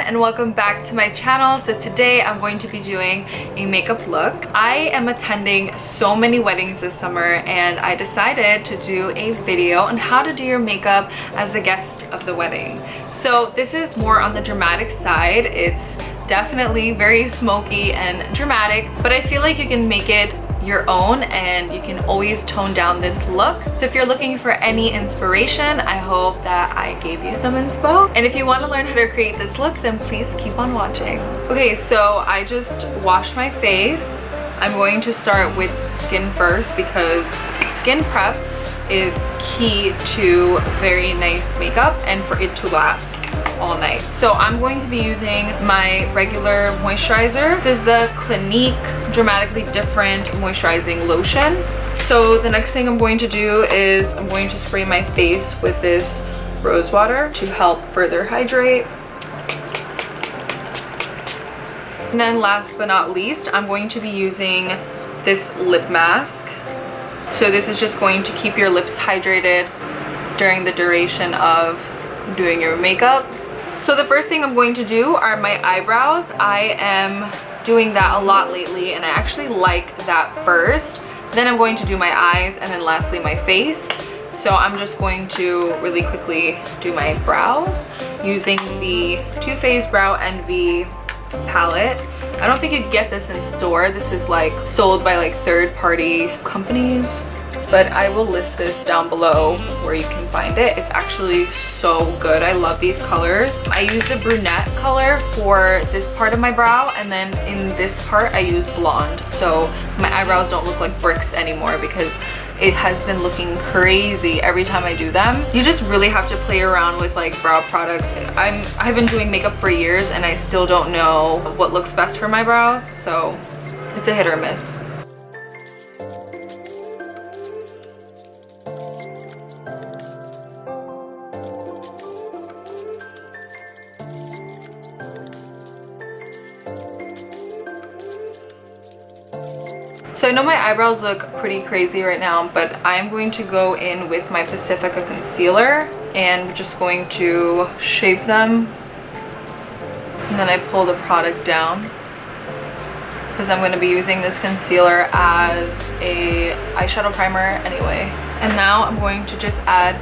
and welcome back to my channel. So today I'm going to be doing a makeup look. I am attending so many weddings this summer and I decided to do a video on how to do your makeup as the guest of the wedding. So this is more on the dramatic side. It's definitely very smoky and dramatic, but I feel like you can make it your own and you can always tone down this look. So if you're looking for any inspiration, I hope that I gave you some inspo. And if you want to learn how to create this look, then please keep on watching. Okay, so I just washed my face. I'm going to start with skin first because skin prep is key to very nice makeup and for it to last all night. So I'm going to be using my regular moisturizer. This is the Clinique Dramatically Different Moisturizing Lotion. So the next thing I'm going to do is I'm going to spray my face with this rose water to help further hydrate. And then last but not least, I'm going to be using this lip mask. So this is just going to keep your lips hydrated during the duration of doing your makeup. So the first thing I'm going to do are my eyebrows. I am doing that a lot lately and I actually like that first. Then I'm going to do my eyes and then lastly my face. So I'm just going to really quickly do my brows using the Too Faced Brow Envy palette. I don't think you get this in store. This is like sold by like third-party companies, but I will list this down below where you can find it. It's actually so good. I love these colors. I use the brunette color for this part of my brow, and then in this part I use blonde, so my eyebrows don't look like bricks anymore because it has been looking crazy every time I do them. You just really have to play around with like brow products. I've been doing makeup for years and I still don't know what looks best for my brows, so it's a hit or miss. So I know my eyebrows look pretty crazy right now, but I'm going to go in with my Pacifica Concealer and just going to shape them. And then I pull the product down because I'm going to be using this concealer as a eyeshadow primer anyway. And now I'm going to just add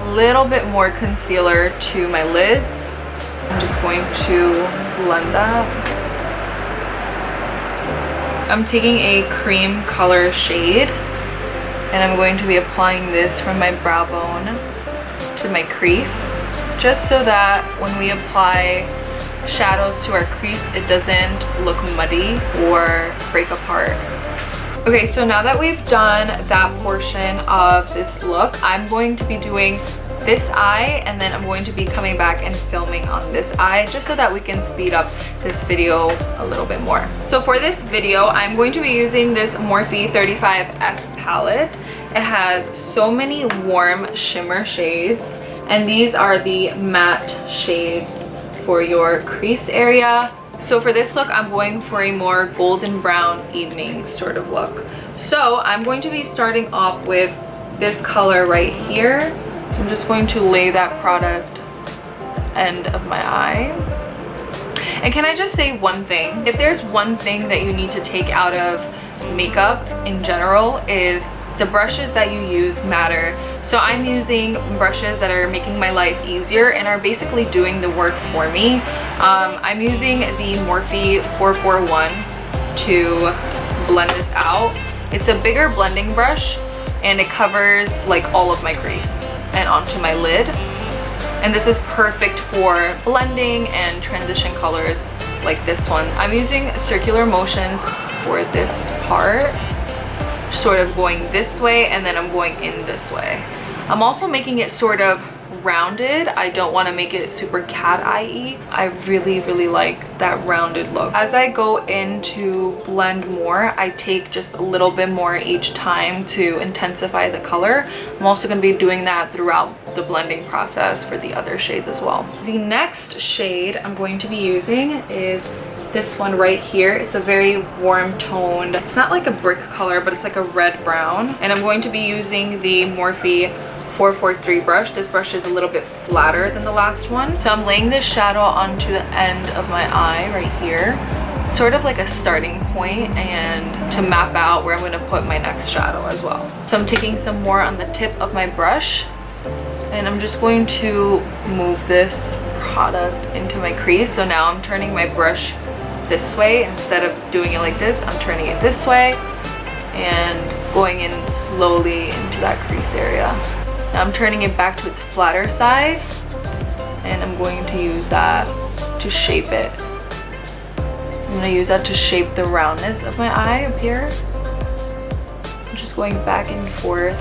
a little bit more concealer to my lids. I'm just going to blend that. I'm taking a cream color shade and I'm going to be applying this from my brow bone to my crease, just so that when we apply shadows to our crease, it doesn't look muddy or break apart. Okay, so now that we've done that portion of this look, I'm going to be doing this eye and then I'm going to be coming back and filming on this eye just so that we can speed up this video a little bit more. So for this video, I'm going to be using this Morphe 35F palette. It has so many warm shimmer shades and these are the matte shades for your crease area. So for this look, I'm going for a more golden brown evening sort of look. So I'm going to be starting off with this color right here. I'm just going to lay that product end of my eye. And can I just say one thing? If there's one thing that you need to take out of makeup in general, is the brushes that you use matter. So I'm using brushes that are making my life easier and are basically doing the work for me. I'm using the Morphe 441 to blend this out. It's a bigger blending brush and it covers like all of my crease and onto my lid, and this is perfect for blending and transition colors like this one. I'm using circular motions for this part, sort of going this way and then I'm going in this way. I'm also making it sort of rounded. I don't want to make it super cat eye-y. I really like that rounded look. As I go in to blend more, I take just a little bit more each time to intensify the color. I'm also going to be doing that throughout the blending process for the other shades as well. The next shade I'm going to be using is this one right here. It's a very warm toned, it's not like a brick color, but it's like a red brown, and I'm going to be using the Morphe 443 brush. This brush is a little bit flatter than the last one. So I'm laying this shadow onto the end of my eye right here, sort of like a starting point, and to map out where I'm going to put my next shadow as well. So I'm taking some more on the tip of my brush, and I'm just going to move this product into my crease. So now I'm turning my brush this way. Instead of doing it like this, I'm turning it this way and going in slowly into that crease area. Now I'm turning it back to its flatter side, and I'm going to use that to shape it. I'm going to use that to shape the roundness of my eye up here. I'm just going back and forth.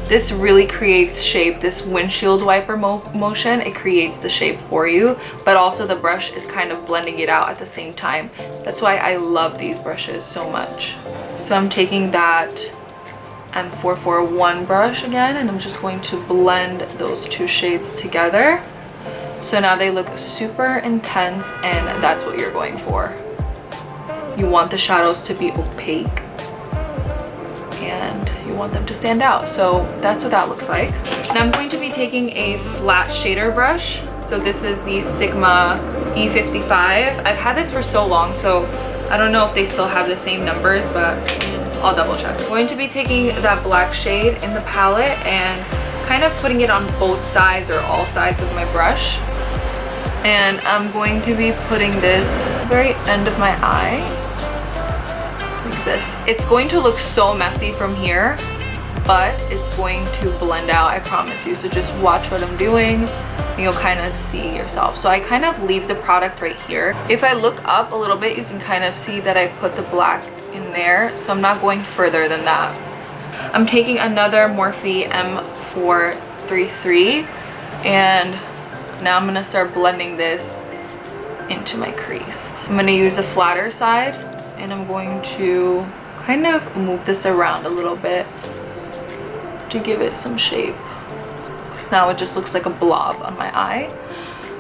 This really creates shape. This windshield wiper motion, it creates the shape for you, but also the brush is kind of blending it out at the same time. That's why I love these brushes so much. So I'm taking that M441 brush again, and I'm just going to blend those two shades together. So now they look super intense, and that's what you're going for. You want the shadows to be opaque, and you want them to stand out. So that's what that looks like. Now I'm going to be taking a flat shader brush. So this is the Sigma E55. I've had this for so long, so I don't know if they still have the same numbers, but I'll double check. I'm going to be taking that black shade in the palette and kind of putting it on both sides or all sides of my brush. And I'm going to be putting this very end of my eye, like this. It's going to look so messy from here, but it's going to blend out, I promise you. So just watch what I'm doing and you'll kind of see yourself. So I kind of leave the product right here. If I look up a little bit, you can kind of see that I put the black in there. So I'm not going further than that. I'm taking another Morphe M433, and now I'm gonna start blending this into my crease. I'm gonna use a flatter side, and I'm going to kind of move this around a little bit to give it some shape. Because now it just looks like a blob on my eye.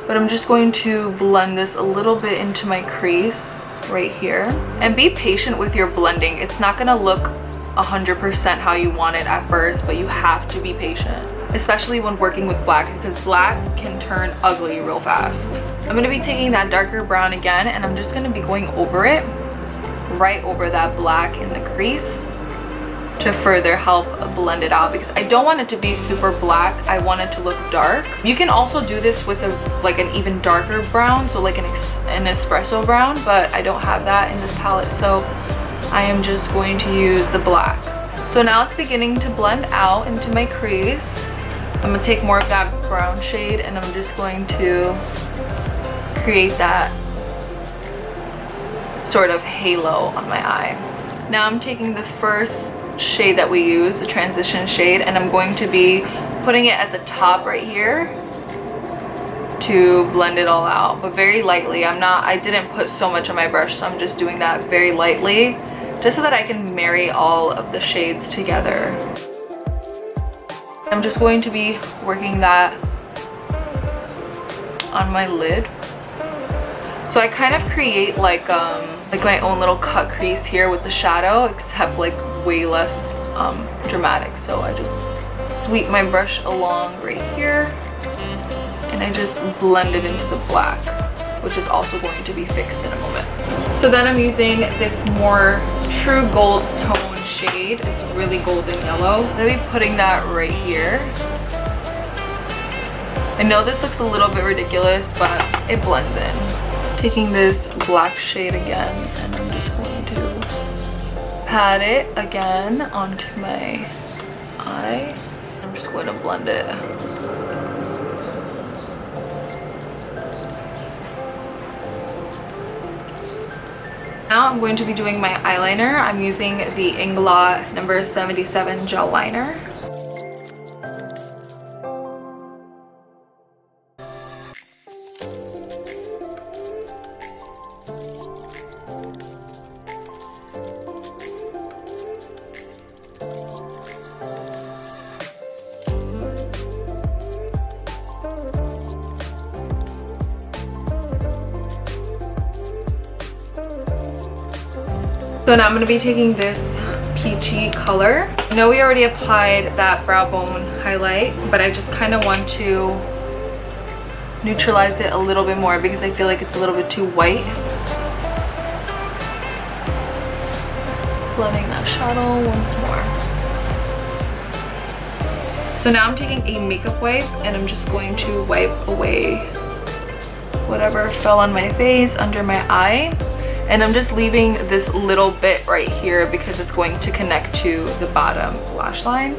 But I'm just going to blend this a little bit into my crease right here. And be patient with your blending. It's not gonna look 100% how you want it at first, but you have to be patient, especially when working with black, because black can turn ugly real fast. I'm going to be taking that darker brown again, and I'm just going to be going over it, right over that black in the crease, to further help blend it out, because I don't want it to be super black. I want it to look dark. You can also do this with like an even darker brown, so like an espresso brown, but I don't have that in this palette, so I am just going to use the black. So now it's beginning to blend out into my crease. I'm gonna take more of that brown shade, and I'm just going to create that sort of halo on my eye. Now I'm taking the first shade that we use, the transition shade, and I'm going to be putting it at the top right here to blend it all out, but very lightly. I didn't put so much on my brush, so I'm just doing that very lightly, just so that I can marry all of the shades together. I'm just going to be working that on my lid. So I kind of create like my own little cut crease here with the shadow, except like way less dramatic. So I just sweep my brush along right here, and I just blend it into the black, which is also going to be fixed in a moment. So then I'm using this more true gold tone shade. It's really golden yellow. I'm gonna be putting that right here. I know this looks a little bit ridiculous, but it blends in. Taking this black shade again, and I'm just going to pat it again onto my eye. I'm just going to blend it. Now I'm going to be doing my eyeliner. I'm using the Inglot number 77 Gel Liner. So now I'm going to be taking this peachy color. I know we already applied that brow bone highlight, but I just kind of want to neutralize it a little bit more because I feel like it's a little bit too white. Blending that shadow once more. So now I'm taking a makeup wipe and I'm just going to wipe away whatever fell on my face under my eye. And I'm just leaving this little bit right here because it's going to connect to the bottom lash line.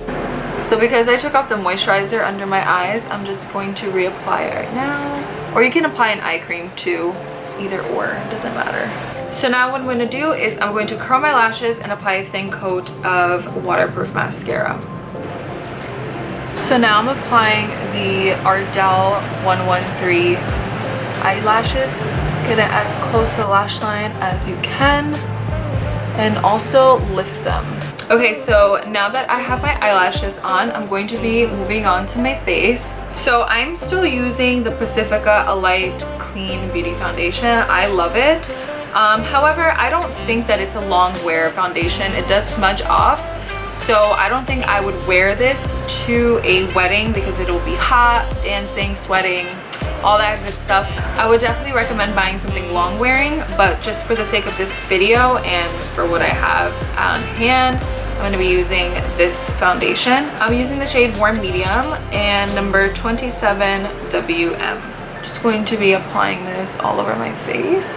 So because I took off the moisturizer under my eyes, I'm just going to reapply it right now. Or you can apply an eye cream too, either or, it doesn't matter. So now what I'm going to do is I'm going to curl my lashes and apply a thin coat of waterproof mascara. So now I'm applying the ARDELL 113 eyelashes. Get it as close to the lash line as you can and also lift them. Okay, so now that I have my eyelashes on, I'm going to be moving on to my face. So I'm still using the Pacifica Light Clean Beauty Foundation. I love it. However, I don't think that it's a long wear foundation. It does smudge off. So I don't think I would wear this to a wedding because it'll be hot, dancing, sweating, all that good stuff. I would definitely recommend buying something long wearing, but just for the sake of this video and for what I have on hand, I'm going to be using this foundation. I'm using the shade Warm Medium and number 27WM. Just going to be applying this all over my face.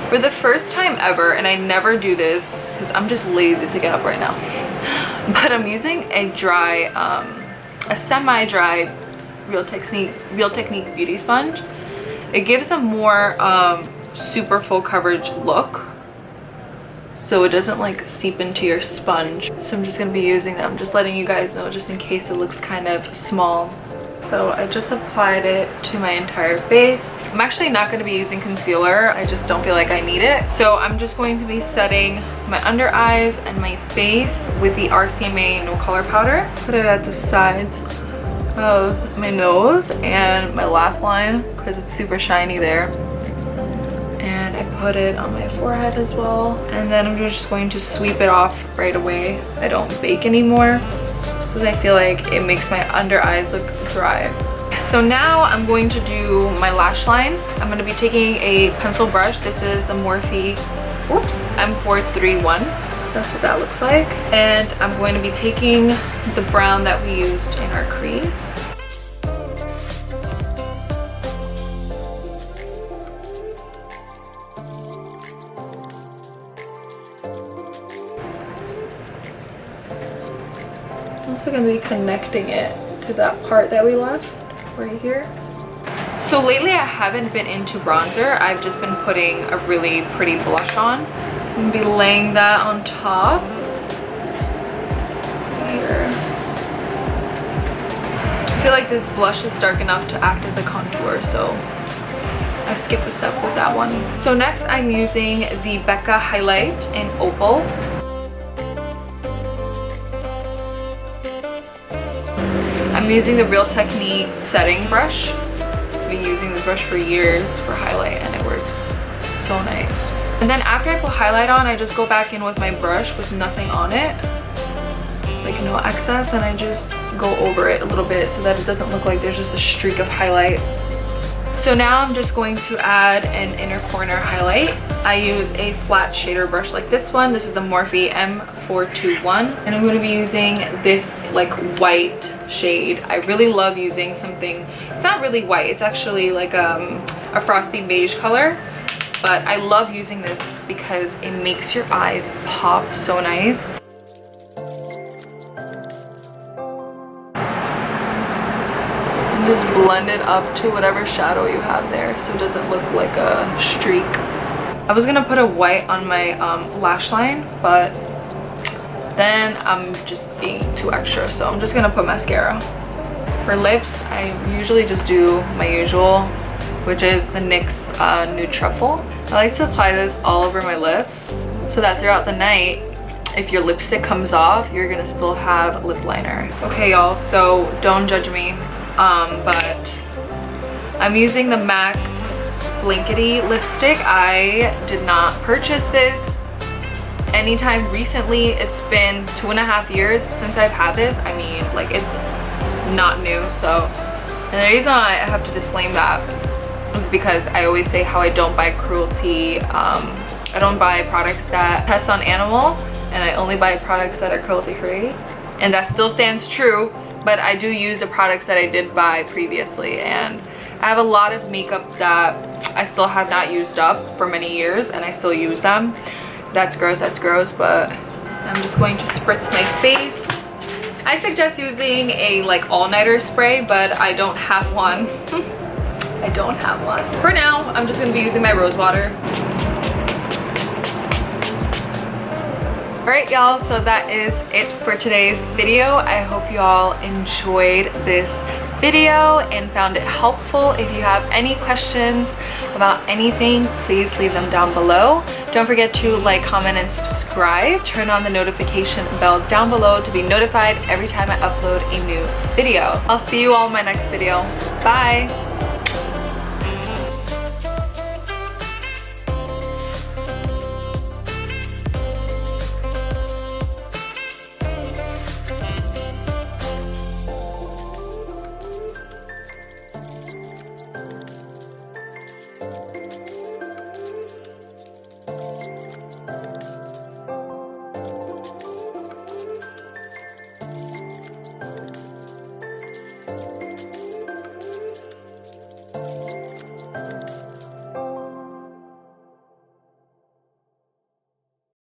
For the first time ever, and I never do this because I'm just lazy to get up right now, but I'm using a dry, a semi-dry Real Technique beauty sponge. It gives a more super full coverage look, so it doesn't like seep into your sponge. So I'm just gonna be using that. I'm just letting you guys know just in case it looks kind of small. So I just applied it to my entire face. I'm actually not going to be using concealer. I just don't feel like I need it. So I'm just going to be setting my under eyes and my face with the RCMA No Color Powder. Put it at the sides of my nose and my laugh line because it's super shiny there. And I put it on my forehead as well. And then I'm just going to sweep it off right away. I don't bake anymore, just because I feel like it makes my under eyes look dry. So now I'm going to do my lash line. I'm going to be taking a pencil brush. This is the Morphe M431. That's what that looks like. And I'm going to be taking the brown that we used in our crease. I'm also going to be connecting it to that part that we left right here. So lately I haven't been into bronzer. I've just been putting a really pretty blush on. I'm going to be laying that on top here. I feel like this blush is dark enough to act as a contour, so I skipped a step with that one. So next I'm using the Becca Highlight-Opal. I'm using the Real Technique setting brush. I've been using this brush for years for highlight and it works so nice. And then after I put highlight on, I just go back in with my brush with nothing on it, like no excess, and I just go over it a little bit so that it doesn't look like there's just a streak of highlight. So now I'm just going to add an inner corner highlight. I use a flat shader brush like this one. This is the Morphe M421. And I'm going to be using this like white shade. I really love using something, it's not really white, it's actually like a frosty beige color. But I love using this because it makes your eyes pop so nice. Just blend it up to whatever shadow you have there so it doesn't look like a streak. I was gonna put a white on my lash line, but then I'm just being too extra, so I'm just gonna put mascara. For lips, I usually just do my usual, which is the NYX Nude Truffle. I like to apply this all over my lips so that throughout the night, if your lipstick comes off, you're gonna still have lip liner. Okay y'all, so don't judge me. But I'm using the MAC Blankety lipstick. I did not purchase this. anytime recently. It's been 2.5 years since I've had this. I mean, like, it's not new. So, and the reason I have to disclaim that is because I always say how I don't buy cruelty. I don't buy products that test on animal, and I only buy products that are cruelty free, and that still stands true. But I do use the products that I did buy previously, and I have a lot of makeup that I still have not used up for many years, and I still use them. That's gross, but I'm just going to spritz my face. I suggest using a like all-nighter spray, but I don't have one. I don't have one. For now, I'm just gonna be using my rose water. Alright y'all, so that is it for today's video. I hope you all enjoyed this video and found it helpful. If you have any questions about anything, please leave them down below. Don't forget to like, comment, and subscribe. Turn on the notification bell down below to be notified every time I upload a new video. I'll see you all in my next video. Bye!